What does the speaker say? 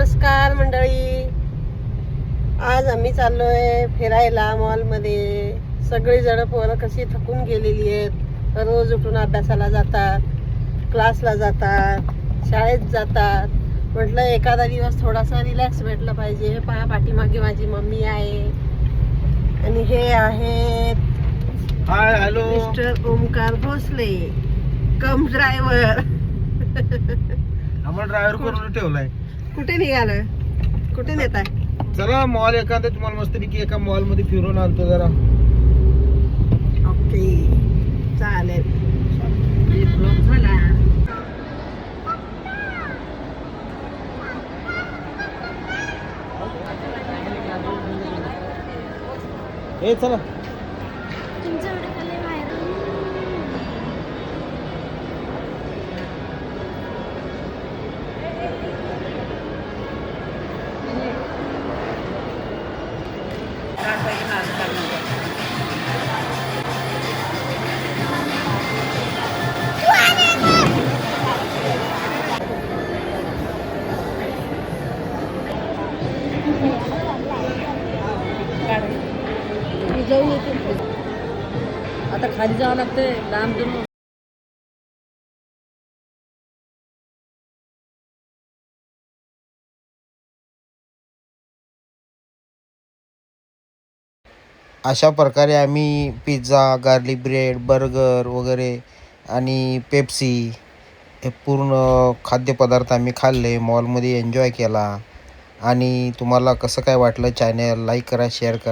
नमस्कार मंडळी. आज आम्ही चाललोय फिरायला मॉलमध्ये. सगळी जण पोरं कशी थकून गेलेली आहेत. रोज उठून अभ्यासाला जातात, क्लासला जातात, शाळेत जातात. म्हटलं एखादा दिवस थोडासा रिलॅक्स भेटला पाहिजे. हे पहा, पाठीमागे माझी मम्मी आहे आणि हे आहेत hi hello mister Omkar Bhosale, come driver. आम्हाला ड्रायव्हर करून ठेवलाय. कुठे निघालोय? कुठे नेताय? चला मॉल एखादा तुम्हाला मस्तपैकी एका मॉल मध्ये फिरून आणतो जरा. ओके, चालेल. ब्लॉग झाला. हे चला जाऊन येते. आता खाली जावं लागतंय लांब जाऊन. अशा प्रकारे आम्ही पिझ्झा, गार्लिक ब्रेड, बर्गर वगैरे आणि पेप्सी हे पूर्ण खाद्यपदार्थ आम्ही खाल्ले, मॉलमध्ये एन्जॉय केला. आणि तुम्हाला कसं काय वाटलं? चॅनल लाईक करा, शेअर करा.